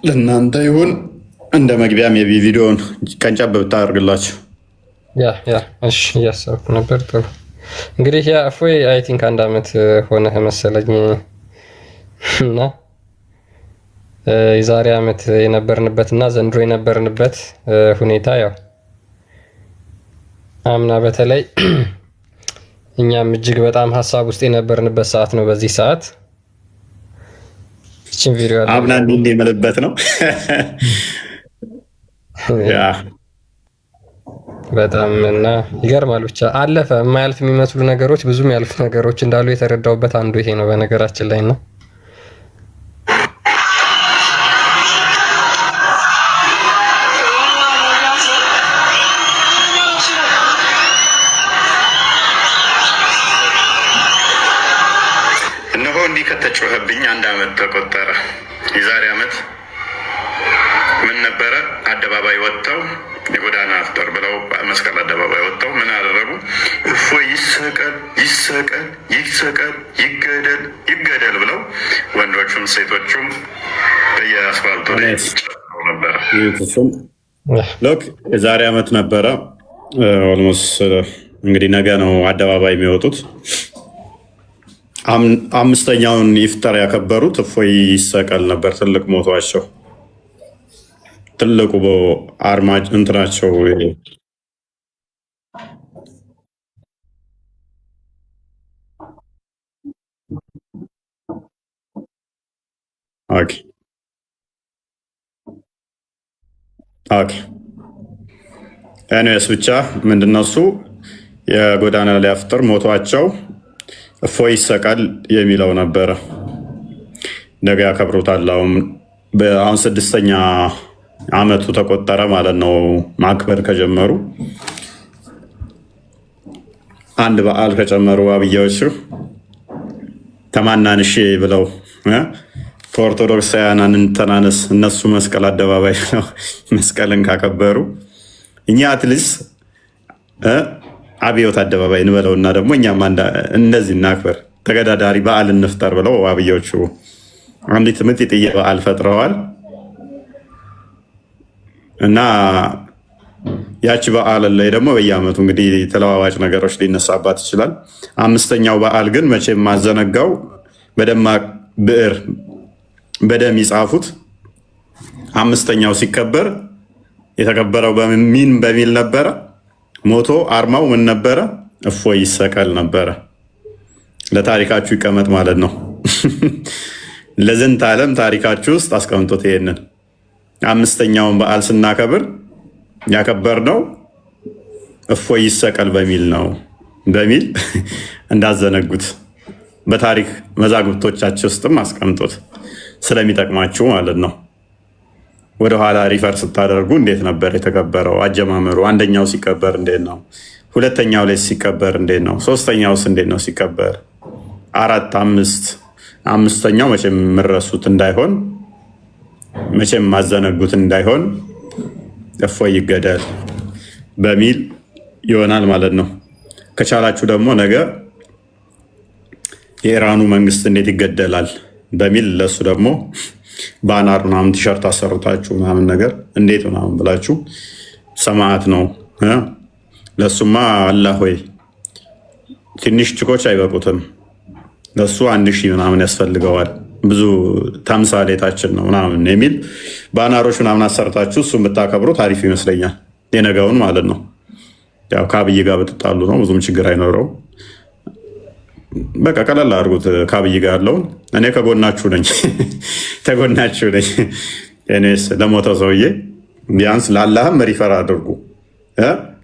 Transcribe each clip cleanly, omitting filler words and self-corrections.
ለእናንተ ይሁን። እንደ መግቢያም የቪዲዮውን ቀንጨብ ብታደርግላችሁ። እሺ እያሰብኩ ነበር። ጥሩ እንግዲህ ያ እፎይ አይ ቲንክ 1 ዓመት ሆነህ መሰለኝ እና የዛሬ ዓመት የነበርንበት እና ዘንድሮ የነበርንበት ሁኔታ ያው አምና በተለይ እኛም እጅግ በጣም ሀሳብ ውስጥ የነበርንበት ሰዓት ነው። በዚህ ሰዓት እቺን ቪዲዮ አምና እንዲህ የምልበት ነው። በጣም እና ይገርማል። ብቻ አለፈ። የማያልፍ የሚመስሉ ነገሮች ብዙ የሚያልፍ ነገሮች እንዳሉ የተረዳውበት አንዱ ይሄ ነው በነገራችን ላይ ነው። እነሆ እንዲህ ከተጮኸብኝ 1 ዓመት ተቆጠረ። የዛሬ ዓመት ምን ነበረ? አደባባይ ወጥተው የጎዳና አፍጠር ብለው መስቀል አደባባይ ወጥተው ምን አደረጉ? እፎይ ይሰቀል ይሰቀል ይሰቀል ይገደል ይገደል ብለው ወንዶቹም ሴቶቹም በየአስፋልቱ ላይ ይጨፍሩ ነበረ። ሎክ የዛሬ ዓመት ነበረ። ኦልሞስት እንግዲህ ነገ ነው አደባባይ የሚወጡት። 5ኛውን ኢፍጣር ያከበሩት እፎይ ይሰቀል ነበር። ትልቅ ሞቷቸው ትልቁ አርማጭ እንትናቸው ኦኬ ኤኒዌይስ ብቻ ምንድነው እሱ የጎዳና ላይ አፍጥር ሞቷቸው እፎይ ይሰቀል የሚለው ነበረ። ነገ ያከብሩታል። አሁን 6ኛ ዓመቱ ተቆጠረ ማለት ነው ማክበር ከጀመሩ። አንድ በዓል ከጨመሩ አብያዎቹ ተማናንሽ ብለው ከኦርቶዶክሳውያን እንተናነስ እነሱ መስቀል አደባባይ ነው መስቀልን ካከበሩ እኛ አትሊስት አብዮት አደባባይ እንበለውና ደግሞ እኛም እንደዚህ እናክበር ተገዳዳሪ በዓል እንፍጠር ብለው አብያዎቹ አንዲት ምጥጥዬ በዓል ፈጥረዋል። እና ያቺ በዓል ላይ ደግሞ በየዓመቱ እንግዲህ ተለዋዋጭ ነገሮች ሊነሳባት ይችላል። 5ኛው በዓል ግን መቼም ማዘነጋው በደማቅ ብዕር በደም ይጻፉት 5ኛው ሲከበር የተከበረው በሚል ነበረ። ሞቶ አርማው ምን ነበረ? እፎይ ይሰቀል ነበረ። ለታሪካችሁ ይቀመጥ ማለት ነው። ለዝንተ ዓለም ታሪካችሁ ውስጥ አስቀምጦት ይሄንን 5ኛውን በዓል ስናከብር ያከበርነው እፎይ ይሰቀል በሚል ነው በሚል እንዳዘነጉት በታሪክ መዛግብቶቻችሁ ውስጥም አስቀምጦት ስለሚጠቅማችሁ ማለት ነው። ወደኋላ ሪፈር ስታደርጉ እንዴት ነበር የተከበረው? አጀማመሩ 1ኛው ሲከበር እንዴት ነው? 2ኛው ላይ ሲከበር እንዴት ነው? 3ኛውስ እንዴት ነው ሲከበር? 4፣ 5 5ኛው መቼም የምረሱት እንዳይሆን መቼም ማዘነጉት እንዳይሆን እፎይ ይገደል በሚል ይሆናል ማለት ነው። ከቻላችሁ ደግሞ ነገ የኢራኑ መንግስት እንዴት ይገደላል በሚል ለሱ ደግሞ ባናር ምናምን ቲሸርት አሰርታችሁ ምናምን ነገር እንዴት ምናምን ብላችሁ ሰማዕት ነው ለሱማ አላህ ሆይ ትንሽ ችኮች አይበቁትም። ለሱ 1000 ምናምን ያስፈልገዋል። ብዙ ተምሳሌታችን ነው ምናምን የሚል ባናሮች ምናምን አሰርታችሁ እሱ የምታከብሩ ታሪፍ ይመስለኛል። የነገውን ማለት ነው። ያው ከአብይ ጋር ብትጣሉ ነው ብዙም ችግር አይኖረው። በቃ ቀለል አድርጉት ከአብይ ጋር ያለውን። እኔ ከጎናችሁ ነኝ ተጎናችሁ ነኝ። እኔስ ለሞተው ሰውዬ ቢያንስ ለአላህም ሪፈር አድርጉ።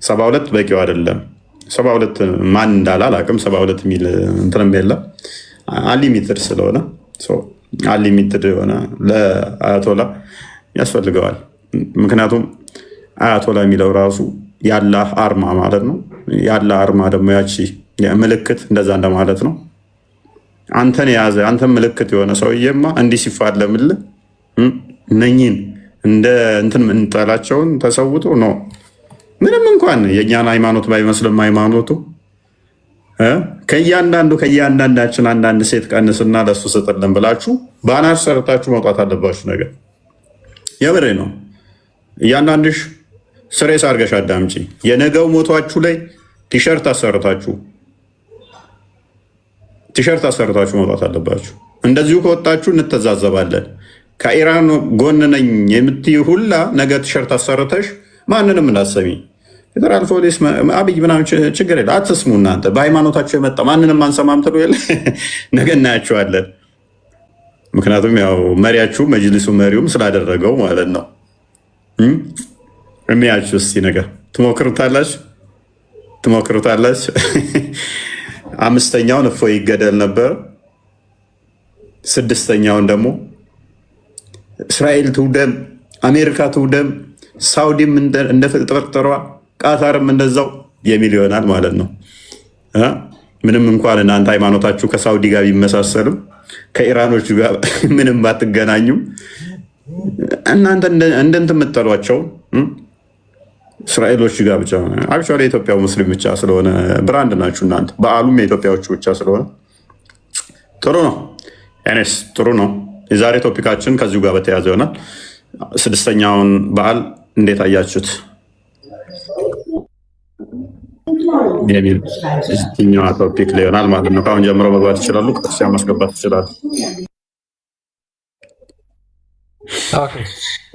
72 በቂው አይደለም። 72 ማን እንዳለ አላውቅም። 72 የሚል እንትንም የለም። አንሊሚትድ ስለሆነ አንሊሚትድ የሆነ ለአያቶላ ያስፈልገዋል። ምክንያቱም አያቶላ የሚለው ራሱ የአላህ አርማ ማለት ነው። የአላህ አርማ ደግሞ ያቺ ምልክት እንደዛ እንደማለት ነው። አንተን የያዘ አንተን ምልክት የሆነ ሰውዬማ እንዲህ ሲፋለምልህ እነኝን እንደ እንትን እንጠላቸውን ተሰውቶ ነው። ምንም እንኳን የእኛን ሃይማኖት ባይመስልም ሃይማኖቱ ከእያንዳንዳችን አንዳንድ ሴት ቀንስና ለሱ ስጥልን ብላችሁ ባናር ሰርታችሁ መውጣት አለባችሁ። ነገር የምሬ ነው። እያንዳንድሽ ስሬስ አድርገሽ አዳምጪ። የነገው ሞቷችሁ ላይ ቲሸርት አሰርታችሁ መውጣት አለባችሁ። እንደዚሁ ከወጣችሁ እንተዛዘባለን። ከኢራን ጎን ነኝ የምትይ ሁላ ነገ ቲሸርት አሰርተሽ ማንንም እንዳሰሚ ፌደራል ፖሊስ አብይ ምናምን ችግር የለ አትስሙ። እናንተ በሃይማኖታቸው የመጣ ማንንም አንሰማም ትሉ የለ ነገ እናያቸዋለን። ምክንያቱም ያው መሪያችሁ መጅሊሱ መሪውም ስላደረገው ማለት ነው። የሚያችሁ እስቲ ነገር ትሞክሩታላችሁ። አምስተኛውን እፎይ ይገደል ነበር። ስድስተኛውን ደግሞ እስራኤል ትውደም፣ አሜሪካ ትውደም፣ ሳውዲም እንደተጠረጠሯ ቃታርም እንደዛው የሚል ይሆናል ማለት ነው። ምንም እንኳን እናንተ ሃይማኖታችሁ ከሳውዲ ጋር ቢመሳሰልም ከኢራኖቹ ጋር ምንም ባትገናኙም እናንተ እንደንት የምትጠሏቸው እስራኤሎች ጋር ብቻ አክቹዋሊ የኢትዮጵያው ሙስሊም ብቻ ስለሆነ ብራንድ ናችሁ እናንተ። በዓሉም የኢትዮጵያዎቹ ብቻ ስለሆነ ጥሩ ነው። ኤኔስ ጥሩ ነው። የዛሬ ቶፒካችን ከዚሁ ጋር በተያያዘ ይሆናል። ስድስተኛውን በዓል እንዴት አያችሁት የሚል ስድስተኛዋ ቶፒክ ላይ ይሆናል ማለት ነው። ከአሁን ጀምሮ መግባት ይችላሉ። ክርስቲያን ማስገባት ይችላሉ።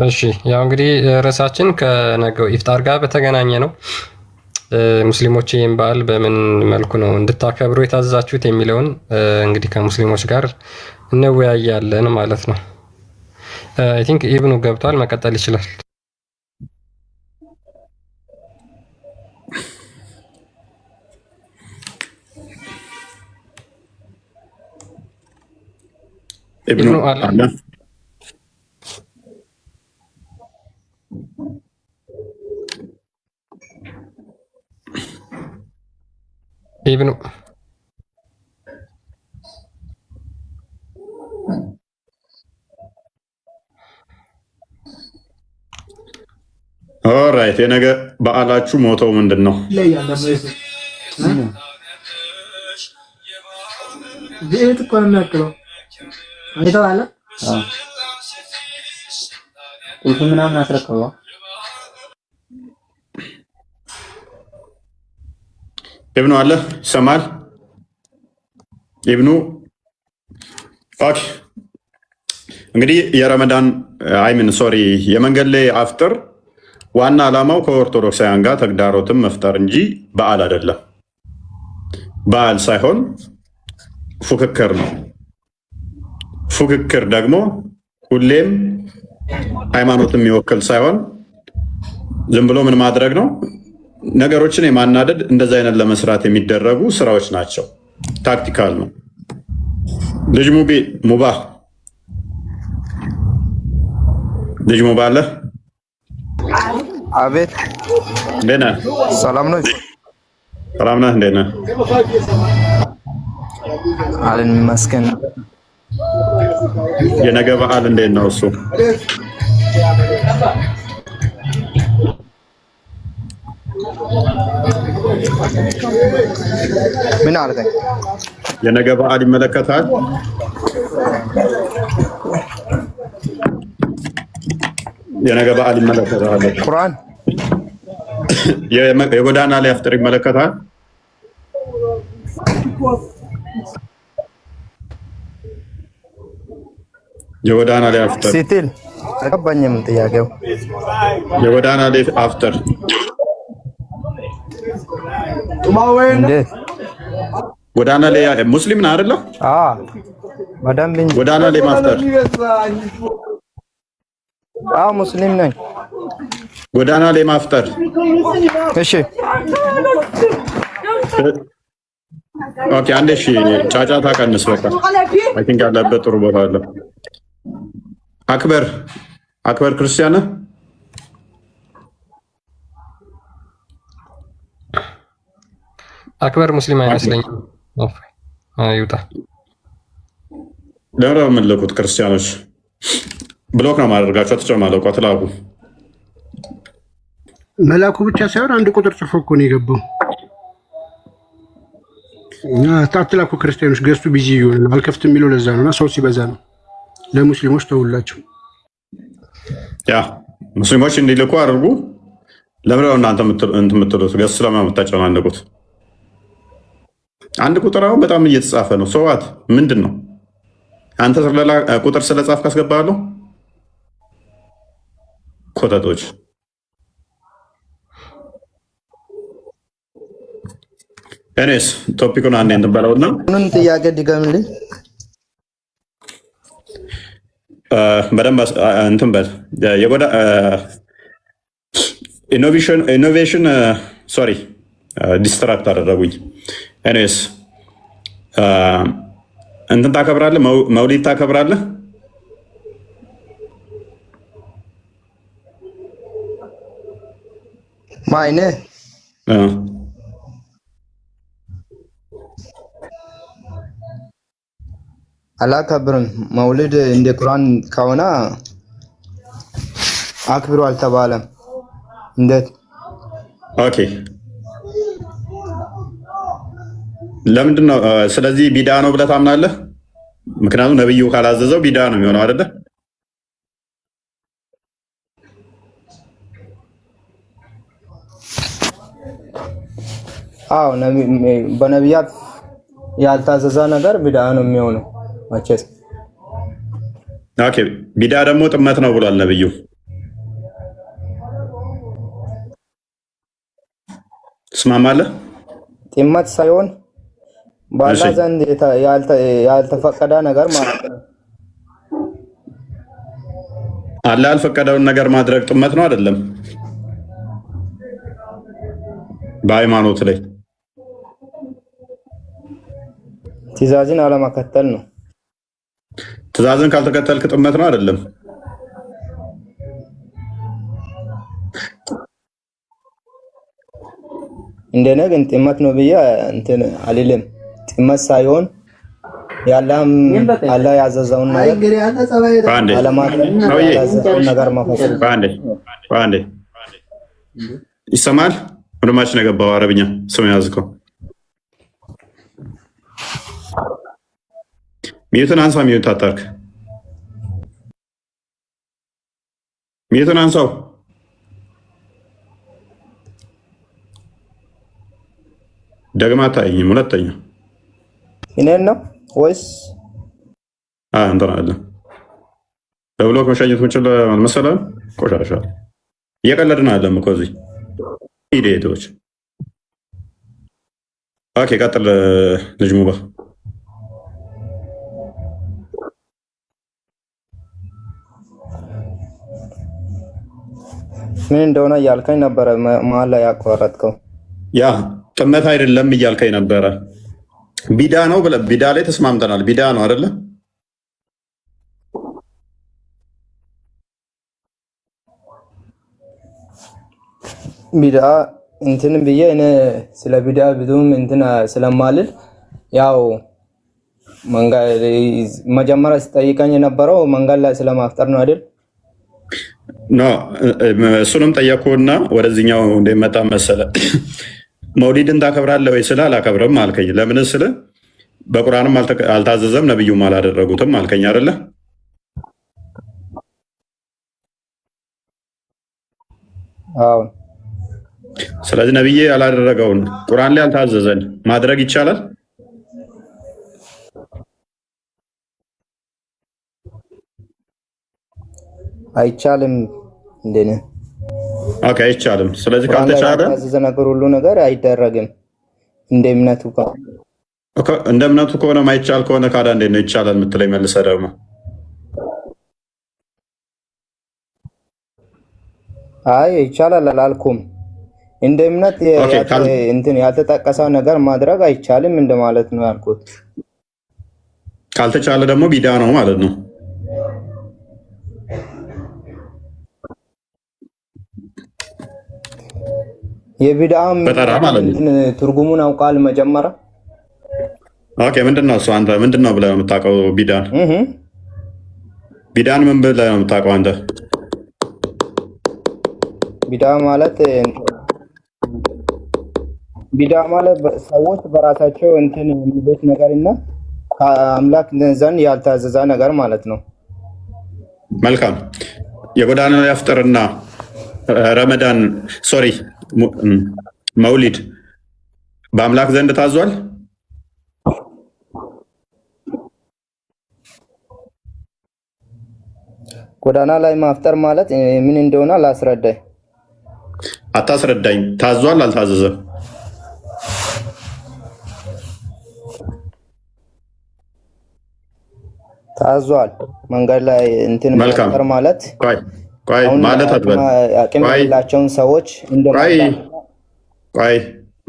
እሺ ያው እንግዲህ ርዕሳችን ከነገው ኢፍጣር ጋር በተገናኘ ነው። ሙስሊሞች ይህን በዓል በምን መልኩ ነው እንድታከብሩ የታዘዛችሁት የሚለውን እንግዲህ ከሙስሊሞች ጋር እንወያያለን ማለት ነው። አይ ቲንክ ኢብኑ ገብቷል፣ መቀጠል ይችላል። ኢብኑ አለ ኢብኑ ኦራይት። የነገ በዓላችሁ ሞተው ምንድን ነው? ቤት እኮ ነው የሚያክለው አይተዋለ ቁልፍ ምናምን አስረከበው። ኢብኑ አለ ይሰማል? ኢብኑ ኦኬ። እንግዲህ የረመዳን አይምን ሶሪ የመንገድ ላይ አፍጥር ዋና ዓላማው ከኦርቶዶክሳውያን ጋር ተግዳሮትን መፍጠር እንጂ በዓል አይደለም። በዓል ሳይሆን ፉክክር ነው። ፉክክር ደግሞ ሁሌም ሃይማኖትን የሚወክል ሳይሆን ዝም ብሎ ምን ማድረግ ነው? ነገሮችን የማናደድ እንደዚ አይነት ለመስራት የሚደረጉ ስራዎች ናቸው። ታክቲካል ነው። ልጅ ሙባ ልጅ ሙባ አለ። አቤት። እንዴት ነህ? ሰላም ነው? ሰላም ነህ? እንዴት ነህ? አለን ይመስገን። የነገ በዓል እንዴት ነው እሱ? ምን አለ? የነገ በዓል ይመለከታል? የነገ በዓል ይመለከታል? ቁርአን የጎዳና ላይ አፍጥር ይመለከታል? የጎዳና ላይ አፍጥር ሲቲል ተቀባኝም ጥያቄው የጎዳና ላይ አፍጥር እንዴት ጎዳና ላይ ሙስሊም ነህ አይደለ? በደንብ እንጂ ጎዳና ላይ ማፍጠር ሙስሊም ነኝ። ጎዳና ላይ ማፍጠር እሺ ኦኬ። አንዴ እሺ፣ ጫጫታ ቀንስ። በቃ አይ ቲንክ ያለበት ጥሩ ቦታ አለ። አክበር ክርስቲያን ነህ? አክበር ሙስሊም አይመስለኝም። ይውጣ። ለምን ነው የምንልኩት? ክርስቲያኖች ብሎክ ነው ማድረጋቸው። አትጨማለቁ፣ አትላኩ። መላኩ ብቻ ሳይሆን አንድ ቁጥር ጽፎ እኮ ነው የገባው። አትላኩ ክርስቲያኖች፣ ገዝቱ ቢዚ ይሆናል። አልከፍትም የሚለው ለዛ ነው እና ሰው ሲበዛ ነው። ለሙስሊሞች ተውላቸው። ያ ሙስሊሞች እንዲልኩ አድርጉ። ለምንድነው እናንተ የምትሉት? ገስ ስለማ የምታጨናንቁት? አንድ ቁጥር አሁን በጣም እየተጻፈ ነው። ሰዋት ምንድን ነው? አንተ ቁጥር ስለጻፍ ካስገባለሁ ኮተቶች። እኔስ ቶፒኩን አንዴ እንትን በለውና ምንም ጥያቄ ድገምልኝ በደንብ እንትን በል የጎዳ ኢኖቬሽን ሶሪ ዲስትራክት አደረጉኝ። ኤኒዌይስ እንትን ታከብራለህ? መውሊድ ታከብራለህ? ማይነ አላከብርም። መውሊድ እንደ ቁርአን ከሆነ አክብሩ አልተባለም። እንዴት? ኦኬ ለምንድን ነው? ስለዚህ ቢዳ ነው ብለህ ታምናለህ? ምክንያቱም ነብዩ ካላዘዘው ቢዳ ነው የሚሆነው አይደለ? አዎ በነቢያት ያልታዘዘ ነገር ቢዳ ነው የሚሆነው መቼስ። ኦኬ ቢዳ ደግሞ ጥመት ነው ብሏል ነብዩ። ትስማማለህ? ጥመት ሳይሆን በአላህ ዘንድ ያልተፈቀደ ነገር ማለት ነው። አላህ ያልፈቀደውን ነገር ማድረግ ጥመት ነው አይደለም? በሃይማኖት ላይ ትእዛዝን አለመከተል ነው። ትእዛዝን ካልተከተልክ ጥመት ነው አይደለም? እንደኔ ግን ጥመት ነው ብዬ እንትን አልልም። ጥመት ሳይሆን አላህ ያዘዘውን ነገር አለማድረግ፣ ያዘዘውን ነገር መፈጸም። በአንዴ ይሰማል። ወንድማችን የገባው አረብኛ ስም ያዝከው። ሚዩትን አንሳ። ሚዩት አጣርክ። ሚዩትን አንሳው። ደግማ ታይኝም። ሁለተኛ እኔን ነው ወይስ እንትን አለ በብሎክ መሸኘት ምችል መሰለህ? ቆሻሻ እየቀለድን አለም እኮ እዚህ ኢዲቶች። ኦኬ ቀጥል ልጅ ሙባ። ምን እንደሆነ እያልከኝ ነበረ መሀል ላይ ያቋረጥከው። ያ ጥመት አይደለም እያልከኝ ነበረ። ቢዳ ነው ብለህ ቢዳ ላይ ተስማምተናል። ቢዳ ነው አይደለ? ቢዳ እንትን ብዬ እኔ ስለ ቢዳ ብዙም እንትን ስለማልል ያው መጀመሪያ ስጠይቀኝ የነበረው መንገድ ላይ ስለማፍጠር ነው አይደል? ኖ እሱንም ጠየቅኩና ወደዚህኛው እንደመጣ መሰለ። መውሊድን ታከብራለህ ወይ ስለ አላከብርም አልከኝ። ለምን ስለ በቁርአንም አልታዘዘም ነብዩም አላደረጉትም አልከኝ አይደለ? አዎ። ስለዚህ ነብዬ ያላደረገውን ቁርአን ላይ አልታዘዘን ማድረግ ይቻላል? አይቻልም። እንደኔ ኦኬ አይቻልም። ስለዚህ ካልተቻለ ያዘዘ ነገር ሁሉ ነገር አይደረግም። እንደ እምነቱ ከሆነ ማይቻል ከሆነ ካዳ እንዴት ነው ይቻላል የምትለኝ? መልሰህ ደግሞ አይ ይቻላል አላልኩም። እንደ እምነት እንትን ያልተጠቀሰ ነገር ማድረግ አይቻልም እንደማለት ነው ያልኩት። ካልተቻለ ደግሞ ቢዳ ነው ማለት ነው። የቢዳም ትርጉሙን አውቃል መጀመሪያ? ኦኬ ምንድነው እሱ? አንተ ምንድነው ብለህ ነው የምታውቀው ቢዳን? ቢዳን ምን ብለህ ነው የምታውቀው አንተ? ቢዳ ማለት ሰዎች በራሳቸው እንትን የሚሉት ነገርና ከአምላክ ዘንድ ያልታዘዘ ነገር ማለት ነው። መልካም። የጎዳና ላይ አፍጥርና ረመዳን መውሊድ በአምላክ ዘንድ ታዟል? ጎዳና ላይ ማፍጠር ማለት ምን እንደሆነ ላስረዳኝ። አታስረዳኝ። ታዟል አልታዘዘም? ታዟል። መንገድ ላይ እንትን ማፍጠር ማለት ቆይ ማለት አትበል። አቅም የሌላቸውን ሰዎች ቆይ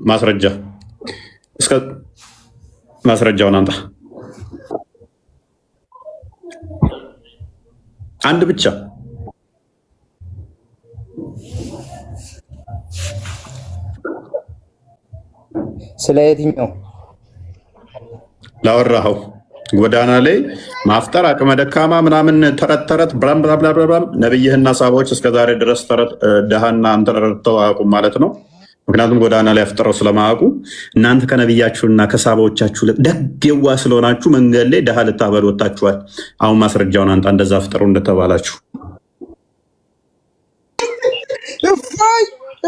ማስረጃ እስከ ማስረጃውን አንጣ። አንድ ብቻ ስለ የትኛው ላወራኸው? ጎዳና ላይ ማፍጠር አቅመ ደካማ ምናምን ተረት ብራም ነብይህና ሳባዎች እስከዛሬ ድረስ ተረት ደሃና አንተን ረድተው አያውቁም ማለት ነው። ምክንያቱም ጎዳና ላይ አፍጥረው ስለማያውቁ እናንተ ከነብያችሁና ከሳባዎቻችሁ ደግ የዋ ስለሆናችሁ መንገድ ላይ ደሃ ልታበሉ ወጣችኋል። አሁን ማስረጃውን አንጣ፣ እንደዛ አፍጥሩ እንደተባላችሁ።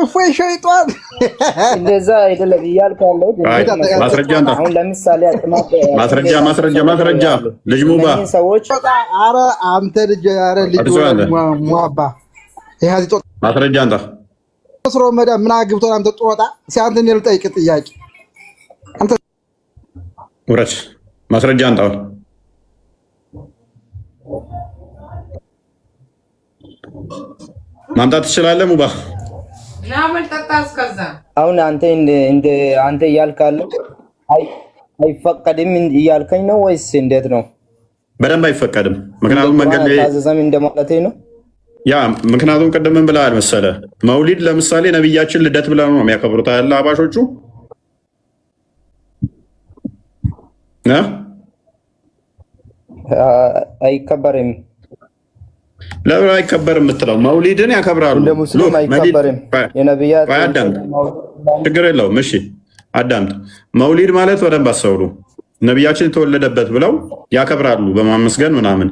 እፎይ ሸይጧን እንደዛ አይደለም እያልኩ ያለው ማስረጃ አንጣ። አሁን ለምሳሌ ማስረጃ ልጅ ሙባ ሰዎች አረ አንተ ልጅ አረ ልጅ ሙአባ ይሄ ማስረጃ አንጣ። ስሮ መዳ ምን አግብቶ አንተ ጦጣ ሲያንተ ነው ልጠይቅ ጥያቄ አንተ ወራሽ ማስረጃ አንጣ። ማምጣት ትችላለህ ሙባ? አሁን አንተ እያልካለሁ አይፈቀድም እያልከኝ ነው ወይስ እንዴት ነው? በደንብ አይፈቀድም። ምክንያቱም መንገድ ላይ ታዘዘም እንደማለቴ ነው። ያ ምክንያቱም ቅድም ምን ብለሃል መሰለህ? መውሊድ ለምሳሌ ነብያችን ልደት ብለው ነው የሚያከብሩት ያለ አባሾቹ አይከበርም። ለምን አይከበርም የምትለው? መውሊድን ያከብራሉ። እንደ ሙስሊም አይከበርም። የነብያት ችግር የለውም። እሺ አዳምጥ። መውሊድ ማለት በደንብ አስተውሉ። ነቢያችን የተወለደበት ብለው ያከብራሉ በማመስገን ምናምን።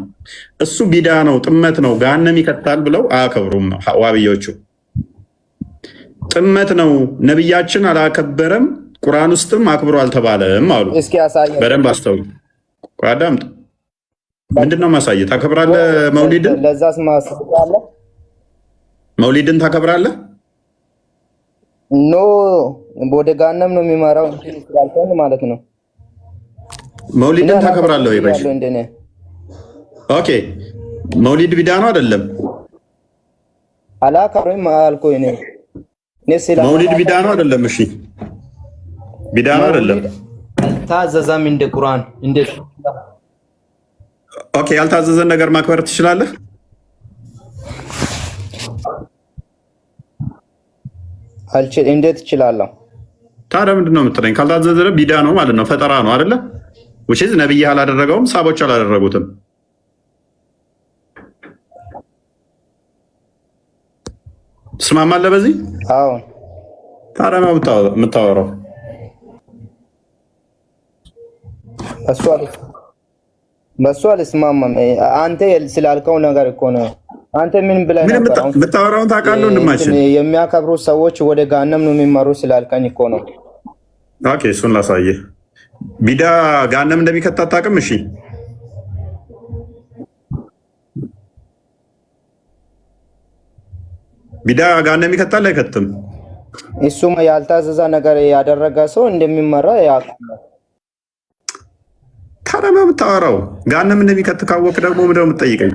እሱ ቢዳ ነው፣ ጥመት ነው፣ ገሃነም ይከታል ብለው አያከብሩም ዋብዮቹ። ጥመት ነው፣ ነቢያችን አላከበረም፣ ቁርአን ውስጥም አክብሮ አልተባለም አሉ። በደንብ አስተውሉ። አዳምጥ። ምንድን ነው ማሳየት? ታከብራለህ መውሊድን? ለዛስ ማስታወቂያ መውሊድን ታከብራለህ? ኖ ወደ ገሃነም ነው የሚመራው ስላልከኝ ማለት ነው። መውሊድን ታከብራለህ ወይ? ባይ ኦኬ። መውሊድ ቢዳ ነው አይደለም? አላከብርም አልኩኝ እኔ። መውሊድ ቢዳ ነው አይደለም? እሺ ቢዳ ነው አይደለም? ታዘዘም እንደ ቁርአን እንደ ኦኬ። ያልታዘዘን ነገር ማክበር ትችላለህ? እንዴት እችላለሁ? ታዲያ ምንድን ነው የምትለኝ? ካልታዘዘ ቢዳ ነው ማለት ነው፣ ፈጠራ ነው አይደለ? ውሽዝ ነብይ አላደረገውም፣ ሳቦች አላደረጉትም። ትስማማለህ በዚህ? አዎ። ታዲያ ነው የምታወራው? በሱ አልስማማም። አንተ ስላልከው ነገር እኮ ነው። አንተ ምን ብለህ ነበር? የምታወራውን ታውቃለህ? ወንድማችን የሚያከብሩ ሰዎች ወደ ገሃነም ነው የሚመሩ ስላልከኝ እኮ ነው። ኦኬ፣ እሱን ላሳየህ። ቢዳ ገሃነም እንደሚከት አታውቅም? እሺ ቢዳ ገሃነም ይከታል አይከትም? እሱማ ያልታዘዘ ነገር ያደረገ ሰው እንደሚመራ ያውቃል። ታዲያ ነው የምታወራው? ገሃነም እንደሚከት ካወቅ ደግሞ ምንድን ነው የምትጠይቀኝ?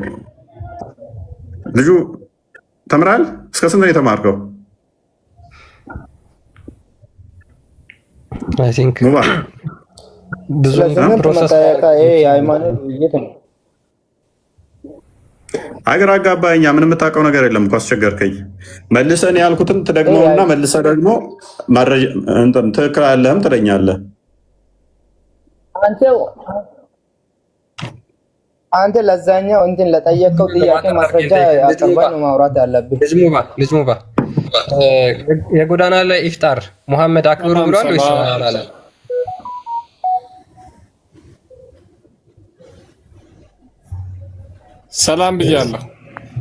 ልጁ ተምራል? እስከ ስንት ነው የተማርከው? ሙባ ብዙ ፕሮሰስ አገር አጋባኛ። ምን የምታውቀው ነገር የለም እኮ አስቸገርከኝ። መልሰን ያልኩትን ትደግመውና መልሰ ደግሞ ትክክል አለህም ትለኛለህ። አንተ ለዛኛው እንትን ለጠየቀው ጥያቄ ማስረጃ አቅርበህ ነው ማውራት ያለብህ። ልጅ ሙባ የጎዳና ላይ ኢፍጣር ሙሐመድ አክብሩ ብሏል ወይስ አላለም? ሰላም ብያለሁ።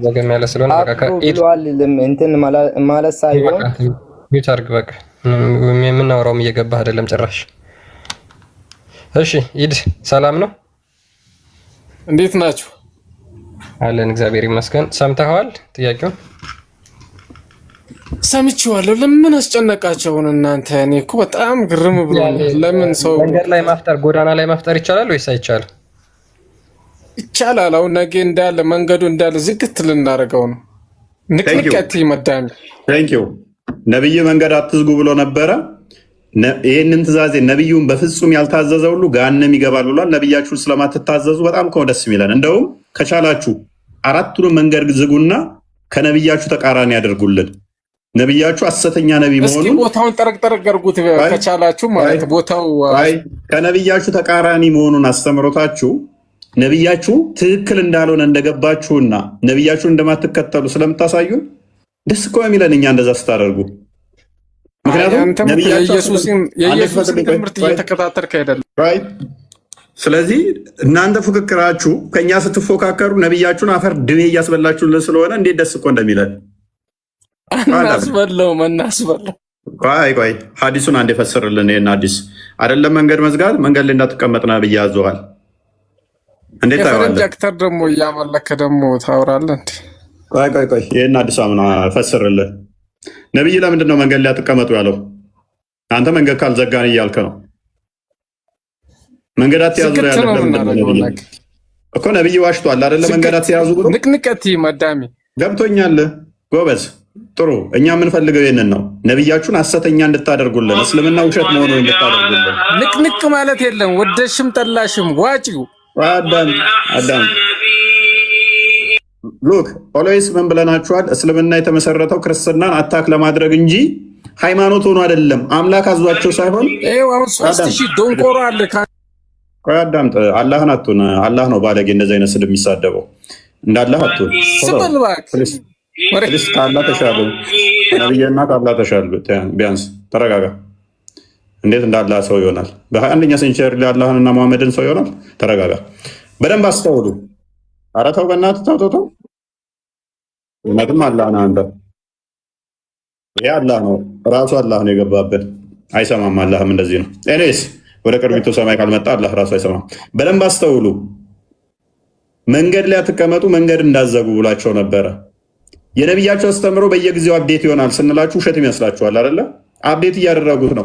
ዘገም ያለ ስለሆነ በቃ ብሏል እንትን ማለት ሳይሆን ሚውት አድርግ። በቃ የምናወራውም እየገባህ አይደለም ጭራሽ። እሺ ኢድ ሰላም ነው? እንዴት ናችሁ? አለን እግዚአብሔር ይመስገን። ሰምተኸዋል ጥያቄውን? ሰምቼዋለሁ። ለምን አስጨነቃቸውን እናንተ? እኔ እኮ በጣም ግርም ብሎኛል። ለምን ሰው መንገድ ላይ ማፍጠር ጎዳና ላይ ማፍጠር ይቻላል ወይስ አይቻልም? ይቻላል። አሁን ነገ እንዳለ መንገዱ እንዳለ ዝግት ልናደርገው ነው። ንቅንቀት ይመዳሚ ቴንኪው። ነብይ መንገድ አትዝጉ ብሎ ነበረ። ይህንን ትእዛዜ ነብዩን በፍጹም ያልታዘዘ ሁሉ ገሃነም ይገባል ብሏል። ነብያችሁን ስለማትታዘዙ በጣም እኮ ደስ የሚለን። እንደውም ከቻላችሁ አራቱንም መንገድ ዝጉና ከነብያችሁ ተቃራኒ ያደርጉልን። ነብያችሁ ሐሰተኛ ነብይ መሆኑን እስኪ ቦታውን ጠረቅ አድርጉት ከቻላችሁ ማለት ቦታው ከነብያችሁ ተቃራኒ መሆኑን አስተምሮታችሁ ነብያችሁ ትክክል እንዳልሆነ እንደገባችሁና ነብያችሁን እንደማትከተሉ ስለምታሳዩን ደስ እኮ የሚለን እኛ እንደዛ ስታደርጉ። ምክንያቱም የኢየሱስን ትምህርት እየተከታተልክ አይደለም። ስለዚህ እናንተ ፉክክራችሁ ከእኛ ስትፎካከሩ ነብያችሁን አፈር ድሜ እያስበላችሁልን ስለሆነ እንዴት ደስ እኮ እንደሚለን እናስበለው። ቆይ ሐዲሱን አንድ የፈስርልን። ይህን አዲስ አይደለም መንገድ መዝጋት መንገድ ላይ እንዳትቀመጥ ነብይ ያዘዋል። እንዴት የፈረንጅ አክተር ደግሞ እያመለከ ደግሞ ታወራለህ እንዴ? ቆይ ይህን አዲስ አምና ፈስርልን። ነብይ ለምንድን ነው መንገድ ላይ አትቀመጡ ያለው? አንተ መንገድ ካልዘጋን እያልክ ነው። መንገድ አትያዙ እኮ ነብይ ዋሽቷል አይደለ? መንገድ አትያዙ ብሎ ንቅንቀት መዳሚ ገብቶኛል። ጎበዝ ጥሩ። እኛ የምንፈልገው ይህንን ነው። ነብያችሁን ሐሰተኛ እንድታደርጉልን፣ እስልምና ውሸት መሆኑን እንድታደርጉልን። ንቅንቅ ማለት የለም። ወደሽም ጠላሽም ዋጪው አዳም ሉክ ኦልዌይስ ምን ብለናችኋል? እስልምና የተመሰረተው ክርስትናን አታክ ለማድረግ እንጂ ሃይማኖት ሆኖ አይደለም። አምላክ አዟቸው ሳይሆን አሁን 3000 ዶንቆሮ አለ። ቆይ አዳምጥ። አላህን አትሁን። አላህ ነው ባለጌ እንደዚህ አይነት ስል የሚሳደበው። እንዳላህ አትሁን። ፕሊስ ከአላህ ተሻሉ። ነብይና ከአላህ ተሻሉ። ቢያንስ ተረጋጋ። እንዴት እንዳላህ ሰው ይሆናል? በ21ኛ ሴንቸሪ ላይ አላህንና መሐመድን ሰው ይሆናል? ተረጋጋ። በደንብ አስተውሉ። ኧረ ተው በእናትህ ተው። እውነትም አላህ ነው አንተ። ይሄ አላህ ነው ራሱ አላህ ነው የገባበት። አይሰማም። አላህም እንደዚህ ነው። ኤኒዌይስ ወደ ቅርቢቱ ሰማይ ካልመጣ አላህ ራሱ አይሰማም። በደንብ አስተውሉ። መንገድ ላይ አትቀመጡ መንገድ እንዳዘጉ ብሏቸው ነበረ። የነቢያቸው አስተምሮ በየጊዜው አብዴት ይሆናል ስንላችሁ ውሸት ይመስላችኋል አይደለ? አብዴት እያደረጉት ነው።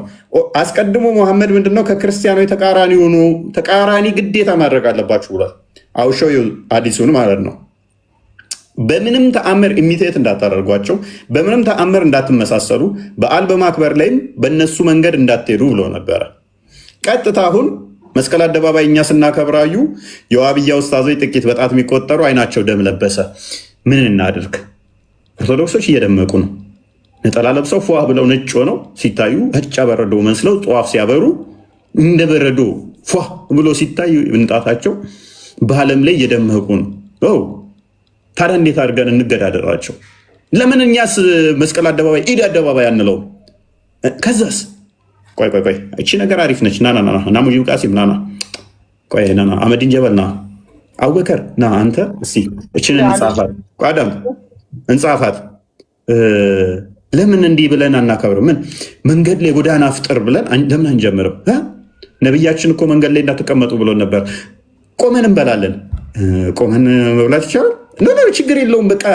አስቀድሞ መሐመድ ምንድነው ከክርስቲያኖች ተቃራኒ ሆኑ፣ ተቃራኒ ግዴታ ማድረግ አለባችሁ ብሏል። አውሸው አዲሱን ማለት ነው። በምንም ተአምር ኢሚቴት እንዳታደርጓቸው፣ በምንም ተአምር እንዳትመሳሰሉ፣ በዓል በማክበር ላይም በእነሱ መንገድ እንዳትሄዱ ብሎ ነበረ። ቀጥታ አሁን መስቀል አደባባይ እኛ ስናከብራዩ የዋብያ ኡስታዞች ጥቂት በጣት የሚቆጠሩ አይናቸው ደም ለበሰ። ምን እናድርግ? ኦርቶዶክሶች እየደመቁ ነው። ነጠላ ለብሰው ፏ ብለው ነጭ ሆነው ሲታዩ እጫ በረዶ መስለው ጠዋፍ ሲያበሩ እንደ በረዶ ፏ ብሎ ሲታዩ ንጣታቸው በዓለም ላይ እየደመቁ ነው። ታዲያ እንዴት አድርገን እንገዳደራቸው? ለምን እኛስ መስቀል አደባባይ ኢድ አደባባይ አንለው? ከዛስ ቆይ እቺ ነገር አሪፍ ነች። ና ሙጂብ ቃሲም ና ቆይ ና አመዲን ጀበል ና አቡበከር ና አንተ እስቲ እችን እንጻፋት። ቋዳም እንጻፋት። ለምን እንዲህ ብለን አናከብርም? ምን መንገድ ላይ ጎዳና አፍጥር ብለን ለምን አንጀምርም? ነቢያችን እኮ መንገድ ላይ እንዳትቀመጡ ብሎን ነበር። ቆመን እንበላለን። ቆመን መብላት ይቻላል? ችግር የለውም። በቃ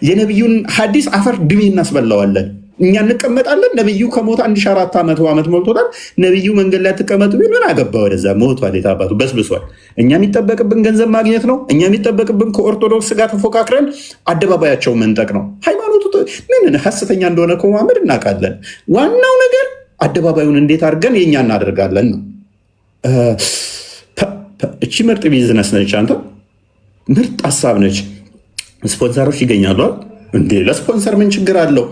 የነቢዩን ሐዲስ አፈር ድሜ እናስበላዋለን። እኛ እንቀመጣለን። ነቢዩ ከሞተ 1400 ዓመት ሞልቶታል። ነቢዩ መንገድ ላይ አትቀመጡ ቢል ምን አገባ? ወደዛ ሞቷል። የታባቱ በስብሷል። እኛ የሚጠበቅብን ገንዘብ ማግኘት ነው። እኛ የሚጠበቅብን ከኦርቶዶክስ ጋር ተፎካክረን አደባባያቸው መንጠቅ ነው። ሃይማኖቱ ምን ሐሰተኛ እንደሆነ እኮ መሐመድ እናውቃለን። ዋናው ነገር አደባባዩን እንዴት አድርገን የእኛ እናደርጋለን ነው። እቺ ምርጥ ቢዝነስ ነች። አንተ ምርጥ ሀሳብ ነች። ስፖንሰሮች ይገኛሉ እንዴ? ለስፖንሰር ምን ችግር አለው?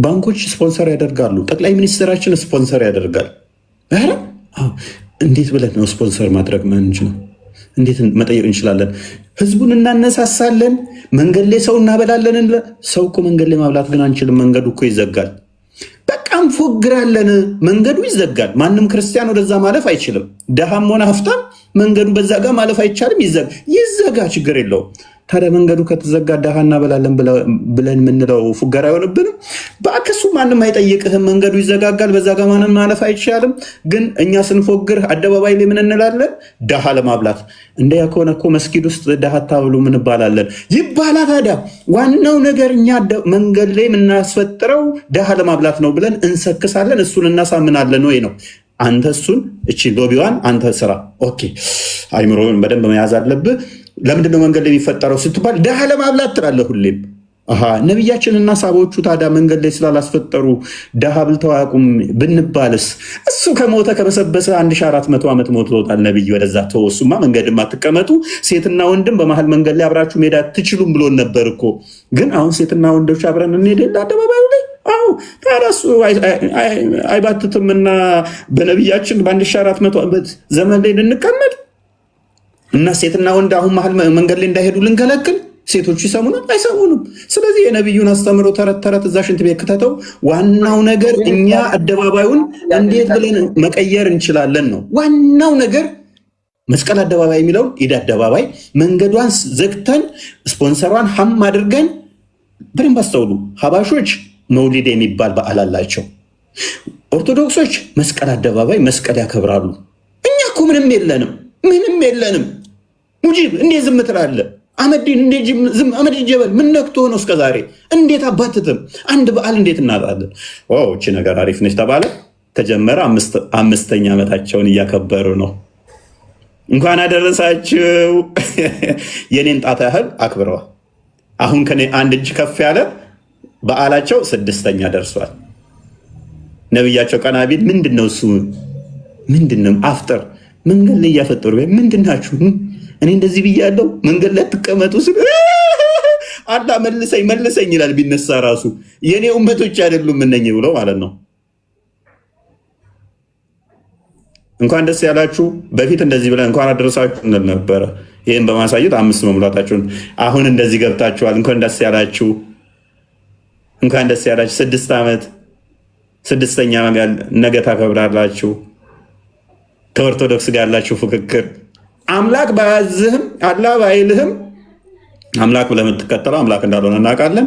ባንኮች ስፖንሰር ያደርጋሉ። ጠቅላይ ሚኒስትራችን ስፖንሰር ያደርጋል። እንዴት ብለን ነው ስፖንሰር ማድረግ ምንችለው? እንዴት መጠየቅ እንችላለን? ህዝቡን እናነሳሳለን። መንገድ ላይ ሰው እናበላለን። ሰው እኮ መንገድ ላይ ማብላት ግን አንችልም። መንገዱ እኮ ይዘጋል። በቃ እንፎግራለን። መንገዱ ይዘጋል። ማንም ክርስቲያን ወደዛ ማለፍ አይችልም። ደሃም ሆነ ሀብታም መንገዱ በዛ ጋር ማለፍ አይቻልም። ይዘጋ፣ ችግር የለውም። ታዲያ መንገዱ ከተዘጋ ድሃ እናበላለን ብለን የምንለው ፉገራ አይሆንብንም? በአክሱ ማንም አይጠይቅህም። መንገዱ ይዘጋጋል፣ በዛ ጋር ማንም ማለፍ አይቻልም። ግን እኛ ስንፎግር አደባባይ ላይ ምን እንላለን? ድሃ ለማብላት። እንደያ ከሆነ እኮ መስጊድ ውስጥ ድሃ ታብሉ ምን ይባላለን? ይባላ። ታዲያ ዋናው ነገር እኛ መንገድ ላይ የምናስፈጥረው ድሃ ለማብላት ነው ብለን እንሰክሳለን። እሱን እናሳምናለን ወይ ነው? አንተ እሱን እቺ ሎቢዋን አንተ ስራ። ኦኬ አይምሮን በደንብ መያዝ አለብህ። ለምንድነው መንገድ ላይ የሚፈጠረው ስትባል ድሃ ለማብላት ትላለህ ሁሌም። ነቢያችንና ሳቦቹ ታዲያ መንገድ ላይ ስላላስፈጠሩ ድሃ ብልተው አያውቁም ብንባልስ? እሱ ከሞተ ከበሰበሰ 1400 ዓመት ሞቶታል ነቢይ። ወደዛ ተወው። እሱማ መንገድም አትቀመጡ፣ ሴትና ወንድም በመሀል መንገድ ላይ አብራችሁ መሄድ አትችሉም ብሎን ነበር እኮ። ግን አሁን ሴትና ወንዶች አብረን እንሄድ የለ አደባባዩ ላይ። አዎ ታዲያ እሱ አይባትትም እና በነቢያችን በ1400 ዓመት ዘመን ላይ ልንቀመጥ እና ሴትና ወንድ አሁን መሀል መንገድ ላይ እንዳይሄዱ ልንከለክል? ሴቶቹ ይሰሙናል? አይሰሙንም። ስለዚህ የነቢዩን አስተምሮ ተረት ተረት እዛ ሽንት ቤት ክተተው። ዋናው ነገር እኛ አደባባዩን እንዴት ብለን መቀየር እንችላለን ነው ዋናው ነገር። መስቀል አደባባይ የሚለውን ኢድ አደባባይ መንገዷን ዘግተን ስፖንሰሯን ሀም አድርገን። በደንብ አስተውሉ። ሀባሾች መውሊድ የሚባል በዓል አላቸው። ኦርቶዶክሶች መስቀል አደባባይ መስቀል ያከብራሉ። እኛ እኮ ምንም የለንም። ሙጂብ እንዴት ዝም ትላለህ? አመዲን አመድ ጀበል ምን ነክቶ ነው እስከዛሬ? እንዴት አባትትም? አንድ በዓል እንዴት እናጣለን? እቺ ነገር አሪፍ ነች ተባለ፣ ተጀመረ። 5ኛ ዓመታቸውን እያከበሩ ነው። እንኳን አደረሳችሁ። የኔን ጣት ያህል አክብረዋል። አሁን ከኔ አንድ እጅ ከፍ ያለ በዓላቸው 6ኛ ደርሷል። ነብያቸው ቀናቢል ምንድነው እሱ? ምንድነው አፍጥር መንገድ ላይ እያፈጠሩ ምንድናችሁ? እኔ እንደዚህ ብያለሁ መንገድ ላይ ትቀመጡ ስል አላ መልሰኝ ይላል። ቢነሳ ራሱ የኔ ኡመቶች አይደሉም እነኝ ብሎ ማለት ነው። እንኳን ደስ ያላችሁ። በፊት እንደዚህ ብለን እንኳን አደረሳችሁ እንል ነበረ። ይህን በማሳየት 5 መሙላታችሁን አሁን እንደዚህ ገብታችኋል። እንኳን ደስ ያላችሁ፣ እንኳን ደስ ያላችሁ። 6 ዓመት 6ኛ ነገ ታከብራላችሁ። ከኦርቶዶክስ ጋር ያላችሁ ፉክክር አምላክ ባያዝህም አላህ ባይልህም አምላክ ብለህ የምትከተለው አምላክ እንዳልሆነ እናውቃለን።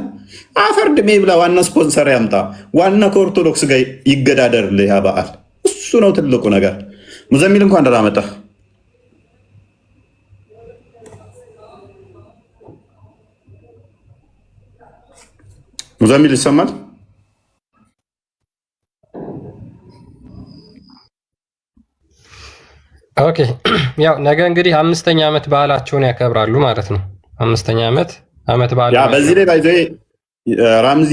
አፈር ድሜ ብላ ዋና ስፖንሰር ያምጣ፣ ዋና ከኦርቶዶክስ ጋር ይገዳደርልህ ያ በዓል። እሱ ነው ትልቁ ነገር። ሙዘሚል እንኳን ደህና መጣህ። ሙዘሚል ይሰማል? ኦኬ ያው ነገ እንግዲህ 5ኛ ዓመት በዓላቸውን ያከብራሉ ማለት ነው። 5ኛ ዓመት በዓል ያ በዚህ ላይ ባይዘ ራምዚ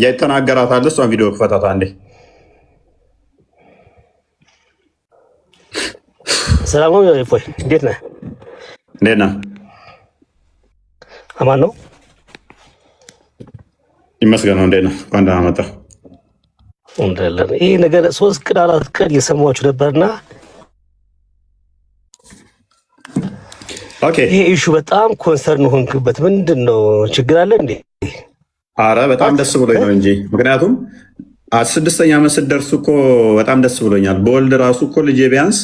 የተናገራት አለ። እሷን ቪዲዮ ክፈታታ እንዴ። ሰላም ነው ይፎይ፣ እንዴት ነህ? እንዴት ነህ? አማን ነው ይመስገን ነው። እንዴት ነህ? እንኳን ደህና መጣህ። እንደለን ይሄ ነገር 3 ቀን 4 ቀን እየሰማችሁ ነበርና ይሄ ኢሹ በጣም ኮንሰርን ሆንክበት። ምንድን ነው ችግር አለ እንዴ? አረ በጣም ደስ ብሎኝ ነው እንጂ ምክንያቱም 6ኛ ዓመት ስትደርሱ እኮ በጣም ደስ ብሎኛል። በወልድ ራሱ እኮ ልጄ ቢያንስ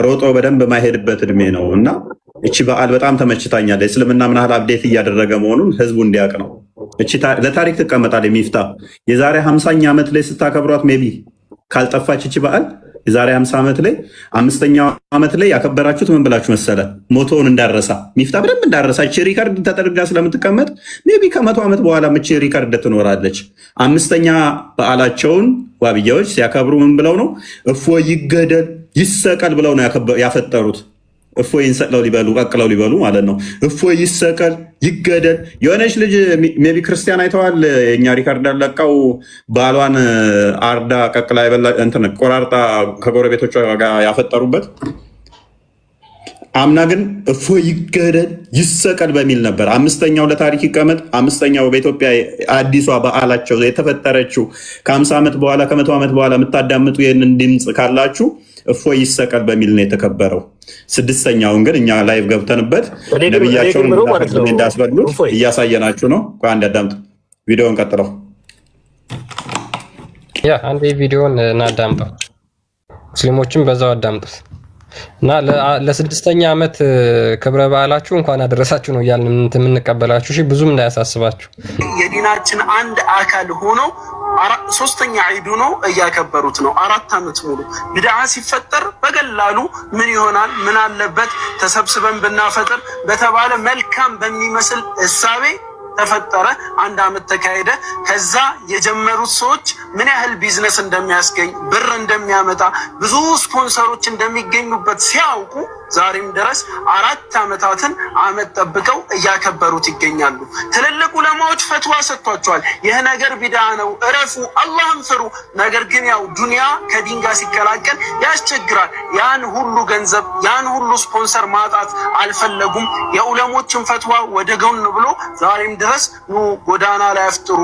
ሮጦ በደንብ ማይሄድበት እድሜ ነው እና እቺ በዓል በጣም ተመችታኛል። እስልምና ምን ያህል አብዴት እያደረገ መሆኑን ህዝቡ እንዲያውቅ ነው። እቺ ለታሪክ ትቀመጣል። የሚፍታ የዛሬ 50ኛ ዓመት ላይ ስታከብሯት ሜቢ ካልጠፋች እቺ በዓል የዛሬ 50 ዓመት ላይ 5ኛው ዓመት ላይ ያከበራችሁት ምን ብላችሁ መሰለ? ሞቶውን እንዳረሳ ሚፍታ በደንብ እንዳረሳ እቺ ሪካርድ ተጠርጋ ስለምትቀመጥ ሜቢ ከ100 ዓመት በኋላ እቺ ሪካርድ ትኖራለች። 5ኛ በዓላቸውን ዋብያዎች ሲያከብሩ ምን ብለው ነው? እፎይ ይገደል ይሰቀል ብለው ነው ያፈጠሩት። እፎይ እንሰቅለው ሊበሉ ቀቅለው ሊበሉ ማለት ነው። እፎይ ይሰቀል ይገደል። የሆነች ልጅ ሜቢ ክርስቲያን አይተዋል። የኛ ሪካርድ ያለቃው ባሏን አርዳ ቀቅላ እንትን ቆራርጣ ከጎረቤቶቿ ጋር ያፈጠሩበት። አምና ግን እፎይ ይገደል ይሰቀል በሚል ነበር። 5ኛው ለታሪክ ይቀመጥ። 5ኛው በኢትዮጵያ አዲሷ በዓላቸው የተፈጠረችው ከ50 ዓመት በኋላ ከ100 ዓመት በኋላ የምታዳምጡ ይህንን ድምፅ ካላችሁ እፎይ ይሰቀል በሚል ነው የተከበረው። 6ኛውን ግን እኛ ላይቭ ገብተንበት ነቢያቸውን እንዳስበሉት እያሳየናችሁ ነው። አንድ አዳምጡ፣ ቪዲዮን ቀጥለው። ያ አንዴ ቪዲዮን እናዳምጠው፣ ሙስሊሞችም በዛው አዳምጡት። እና ለስድስተኛ ዓመት ክብረ በዓላችሁ እንኳን አደረሳችሁ ነው እያልን የምንቀበላችሁ። እሺ ብዙም እንዳያሳስባችሁ። የዲናችን አንድ አካል ሆኖ ሶስተኛ ዒዱ ነው እያከበሩት ነው። 4 ዓመት ሙሉ ቢድዓ ሲፈጠር በቀላሉ ምን ይሆናል ምን አለበት ተሰብስበን ብናፈጥር በተባለ መልካም በሚመስል እሳቤ ተፈጠረ። 1 ዓመት ተካሄደ። ከዛ የጀመሩት ሰዎች ምን ያህል ቢዝነስ እንደሚያስገኝ ብር እንደሚያመጣ ብዙ ስፖንሰሮች እንደሚገኙበት ሲያውቁ ዛሬም ድረስ 4 ዓመታትን አመት ጠብቀው እያከበሩት ይገኛሉ። ትልልቅ ዑለማዎች ፈትዋ ሰጥቷቸዋል። ይህ ነገር ቢድዓ ነው፣ እረፉ፣ አላህን ፍሩ። ነገር ግን ያው ዱንያ ከዲን ጋር ሲቀላቀል ያስቸግራል። ያን ሁሉ ገንዘብ ያን ሁሉ ስፖንሰር ማጣት አልፈለጉም። የዑለሞችን ፈትዋ ወደ ጎን ብሎ ዛሬም ድረስ ኑ ጎዳና ላይ አፍጥሩ፣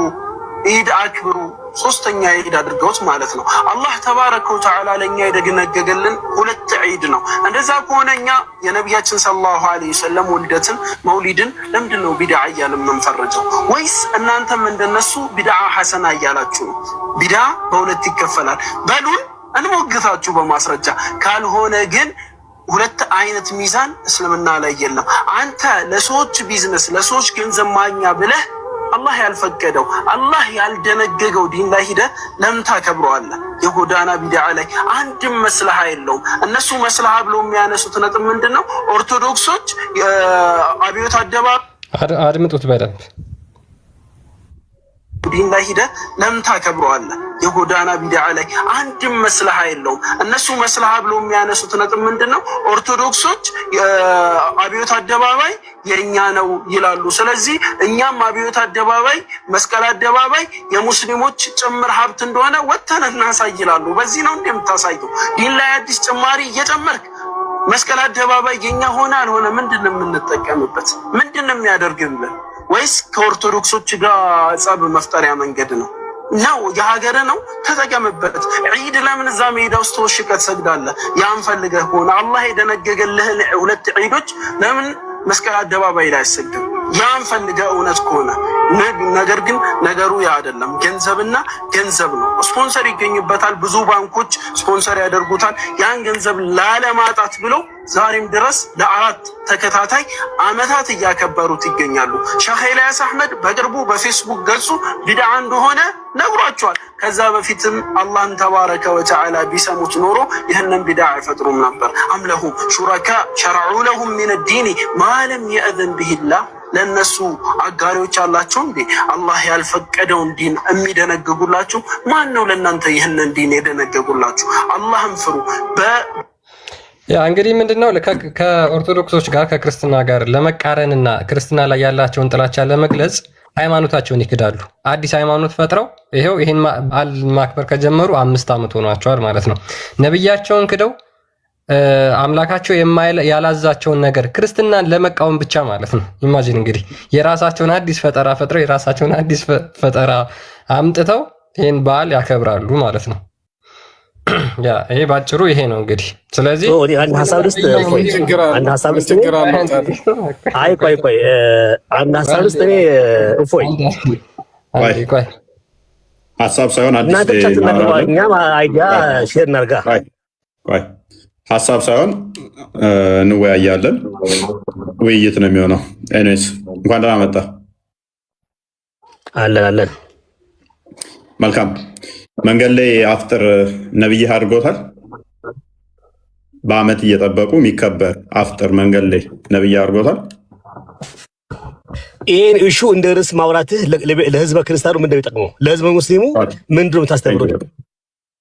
ኢድ አክብሩ፣ ሶስተኛ ኢድ አድርገውት ማለት ነው። አላህ ተባረከ ወተዓላ ለኛ የደነገገልን 2 ዒድ ነው። እንደዛ ከሆነ እኛ የነቢያችን ሰለላሁ ዐለይሂ ወሰለም ውልደትን መውሊድን ለምንድን ነው ቢድዓ እያልን የምንፈርጀው? ወይስ እናንተም እንደነሱ ቢድዓ ሐሰና እያላችሁ ነው? ቢድዓ በ2 ይከፈላል በሉን፣ እንሞግታችሁ በማስረጃ። ካልሆነ ግን 2 አይነት ሚዛን እስልምና ላይ የለም። አንተ ለሰዎች ቢዝነስ ለሰዎች ገንዘብ ማግኛ ብለህ አላህ ያልፈቀደው አላህ ያልደነገገው ዲን ላይ ሂደህ ለምን ታከብረዋለህ? የጎዳና ቢድዓ ላይ አንድም መስለሃ የለውም። እነሱ መስለሃ ብለው የሚያነሱት ነጥብ ምንድን ነው? ኦርቶዶክሶች አብዮት አደባባይ አድምጡት በደንብ ዲን ላይ ሂደህ ለምን ታከብረዋለህ? የጎዳና ቢድዓ ላይ አንድም መስለሃ የለውም። እነሱ መስለሃ ብለው የሚያነሱት ነጥብ ምንድን ነው? ኦርቶዶክሶች አብዮት አደባባይ የኛ ነው ይላሉ። ስለዚህ እኛም አብዮት አደባባይ መስቀል አደባባይ የሙስሊሞች ጭምር ሀብት እንደሆነ ወጥተን እናሳይ ይላሉ። በዚህ ነው እንደምታሳየው ዲን ላይ አዲስ ጭማሪ እየጨመርክ መስቀል አደባባይ የኛ ሆነ አልሆነ ምንድን ነው የምንጠቀምበት? ምንድን ነው የሚያደርግልን? ወይስ ከኦርቶዶክሶች ጋር ጸብ መፍጠሪያ መንገድ ነው? ነው የሀገር ነው ተጠቀምበት። ዒድ ለምን እዛ ሜዳ ውስጥ ተወሽቀህ ትሰግዳለህ? ያን ፈልገህ ከሆነ አላህ የደነገገልህን 2 ዒዶች ለምን መስቀል አደባባይ ላይ አይሰግድም? ያን ፈልገህ እውነት ከሆነ ነገር ግን ነገሩ ያ አይደለም። ገንዘብና ገንዘብ ነው። ስፖንሰር ይገኝበታል። ብዙ ባንኮች ስፖንሰር ያደርጉታል። ያን ገንዘብ ላለማጣት ብለው ዛሬም ድረስ ለ4 ተከታታይ ዓመታት እያከበሩት ይገኛሉ። ሼህ ኢልያስ አህመድ በቅርቡ በፌስቡክ ገጹ ቢድዓ እንደሆነ ነግሯቸዋል። ከዛ በፊትም አላህን ተባረከ ወተዓላ ቢሰሙት ኖሮ ይህንን ቢድዓ አይፈጥሩም ነበር። አምለሁም ሹረካ ሸረዑ ለሁም ሚነ ዲኒ ማለም የእዘን ቢሂላህ። ለነሱ አጋሪዎች አላቸው እንዴ? አላህ ያልፈቀደውን ዲን የሚደነግጉላችሁ ማን ነው? ለእናንተ ይህንን ዲን የደነገጉላችሁ? አላህን ፍሩ። ያ እንግዲህ ምንድነው ከኦርቶዶክሶች ጋር ከክርስትና ጋር ለመቃረንና ክርስትና ላይ ያላቸውን ጥላቻ ለመግለጽ ሃይማኖታቸውን ይክዳሉ። አዲስ ሃይማኖት ፈጥረው ይሄው ይሄን በዓል ማክበር ከጀመሩ 5 ዓመት ሆኗቸዋል ማለት ነው። ነብያቸውን ክደው አምላካቸው ያላዛቸውን ነገር ክርስትናን ለመቃወም ብቻ ማለት ነው። ኢማጂን እንግዲህ የራሳቸውን አዲስ ፈጠራ ፈጥረው የራሳቸውን አዲስ ፈጠራ አምጥተው ይሄን በዓል ያከብራሉ ማለት ነው። ያ ይሄ ባጭሩ ይሄ ነው እንግዲህ። ስለዚህ አንድ ሀሳብ ልስጥ አይ ቆይ አንድ ሀሳብ ልስጥ እኔ እፎይ ቆይ ሀሳብ ሳይሆን እኛም አይዲያ ሼር እናድርጋ። ቆይ ሀሳብ ሳይሆን እንወያያለን። ውይይት ነው የሚሆነው። ኤኒዌይስ እንኳን ደህና መጣ። አለን መልካም። መንገድ ላይ አፍጥር ነብይህ አድርጎታል። በአመት እየጠበቁ የሚከበር አፍጥር መንገድ ላይ ነብይህ አድርጎታል። ይህን እሹ እንደ ርዕስ ማውራትህ ለህዝበ ክርስቲያኑ ምንድነው የሚጠቅመው? ለህዝበ ሙስሊሙ ምንድነው የምታስተምረው?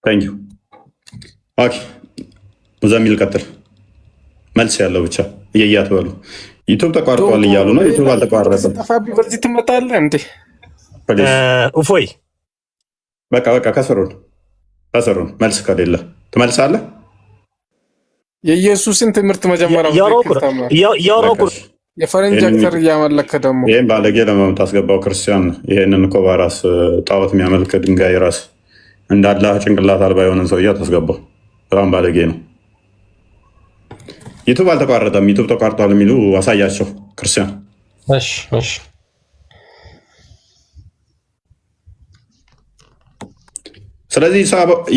ታንኪዩ ኦኬ ሙዘሚል ቀጥል። መልስ ያለው ብቻ እየያት በሉ። ዩቱብ ተቋርጧል እያሉ ነው። ዩቱብ አልተቋረጠም። በዚህ ትመጣለህ እንዴ? እፎይ በቃ ከስሩን መልስ ከሌለ ትመልሳለህ። የኢየሱስን ትምህርት መጀመሪያ የፈረንጅ አክተር እያመለከ ደግሞ ይህም ባለጌ ለመምት አስገባው ክርስቲያን። ይሄንን እኮ በራስ ጣዖት የሚያመልክ ድንጋይ ራስ እንዳለ ጭንቅላት አልባ የሆነን ሰውዬ አታስገባው። በጣም ባለጌ ነው። ዩቱብ አልተቋረጠም። ዩቱብ ተቋርጧል የሚሉ አሳያቸው ክርስቲያን። እሺ ስለዚህ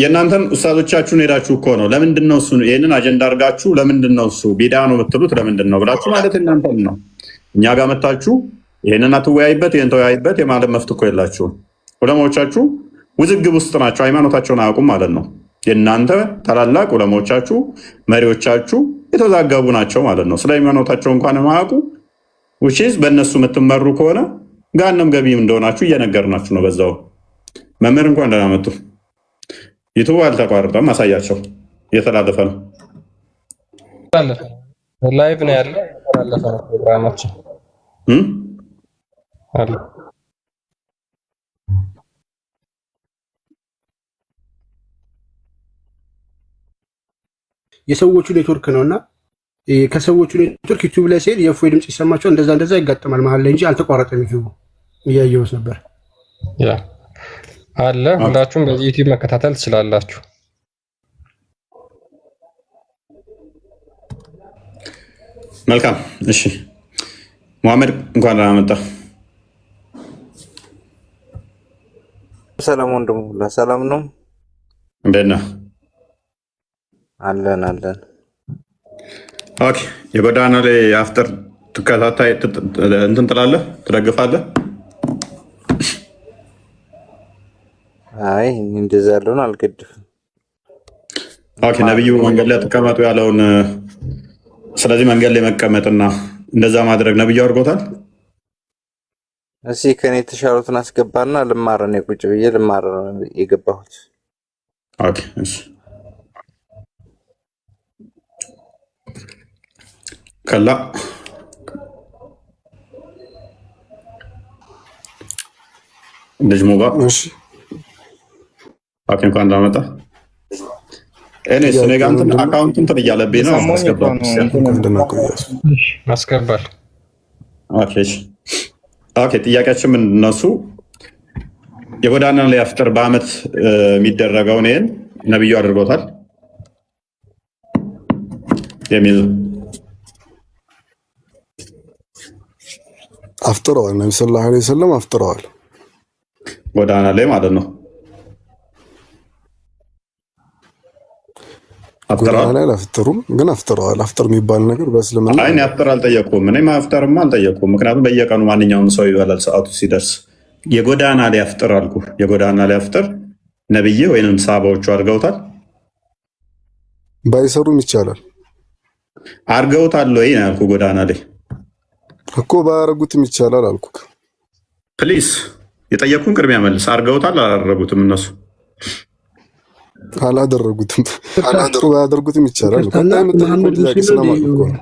የእናንተን ኡስታዞቻችሁን ሄዳችሁ እኮ ነው ለምንድን ነው እሱ ይህንን አጀንዳ አድርጋችሁ ለምንድን ነው እሱ ቢዳ ነው የምትሉት ለምንድን ነው ብላችሁ ማለት እናንተን ነው። እኛ ጋር መታችሁ ይህንን አትወያይበት ይህን ተወያይበት የማለት መፍት እኮ የላችሁም። ዑለማዎቻችሁ ውዝግብ ውስጥ ናቸው፣ ሃይማኖታቸውን አያውቁም ማለት ነው። የእናንተ ታላላቅ ዑለማዎቻችሁ መሪዎቻችሁ የተዛገቡ ናቸው ማለት ነው። ስለ ሃይማኖታቸው እንኳን የማያውቁ ውጪዝ በእነሱ የምትመሩ ከሆነ ጋንም ገቢም እንደሆናችሁ እየነገርናችሁ ነው። በዛው መምህር እንኳን ደህና መጡ። ዩቱብ አልተቋረጠም፣ አሳያቸው እየተላለፈ ነው። ላይቭ ነው ያለው፣ የተላለፈ ነው ፕሮግራማችን አለ። የሰዎቹ ኔትወርክ ነውና ከሰዎቹ ኔትወርክ ዩቲዩብ ላይ ሲሄድ የእፎይ ድምጽ ይሰማቸው እንደዛ ይጋጠማል መሀል ላይ እንጂ አልተቋረጠም። ዩቲዩብ እያየሁት ነበር። ያ አለ። ሁላችሁም በዚህ ዩቲዩብ መከታተል ትችላላችሁ። መልካም እሺ፣ መሐመድ እንኳን ደህና መጣ። ሰላም ወንድሙ፣ ሰላም ነው። እንዴት ነህ? አለን። ኦኬ፣ የጎዳና ላይ አፍጥር ተከታታይ እንትን ትላለህ፣ ትደግፋለህ? አይ እንደዛ ያለውን አልገድፍም። ኦኬ፣ ነብዩ መንገድ ላይ ተቀመጡ ያለውን ስለዚህ መንገድ ላይ መቀመጥና እንደዛ ማድረግ ነብዩ አድርጎታል። እስኪ ከኔ የተሻሉትን አስገባና ልማር ነው ቁጭ ብዬ ልማር የገባሁት። ኦኬ እሺ ከላ ልጅ ሙባ እሺ እንኳን እንዳመጣ እኔ ጋር እንትን አካውንት እንትን እያለብኝ ነው። አስገባል። ኦኬ ጥያቄያችን ምንድን ነው? እሱ የጎዳና ላይ አፍጥር በአመት የሚደረገውን ይሄን ነብዩ አድርጎታል የሚል አፍጥረዋል። ነብዩ ሰለላሁ ዐለይሂ ወሰለም አፍጥረዋል ጎዳና ላይ ማለት ነው። ጎዳና ላይ አላፈጠሩም፣ ግን አፍጥረዋል። አፍጥር የሚባል ነገር በእስልምና አይ እኔ አፍጥር አልጠየቁም። እኔ ማፍጠርማ አልጠየቁም። ምክንያቱም በየቀኑ ማንኛውም ሰው ይበላል ሰዓቱ ሲደርስ። የጎዳና ላይ አፍጥር አልኩ። የጎዳና ላይ አፍጥር ነብይ ወይንም ሰሃባዎቹ አድርገውታል። ባይሰሩም ይቻላል። አድርገውታል ወይ ነው ያልኩ። ጎዳና ላይ እኮ ባያረጉትም ይቻላል አልኩ። ፕሊስ የጠየቁን ቅድሚያ መልስ። አድርገውታል አላደረጉትም? እነሱ አላደረጉትም። ባያደርጉትም ይቻላል። ቀጣይ የምትጠይቁት ጥያቄ ስለማውቅ እኮ ነው።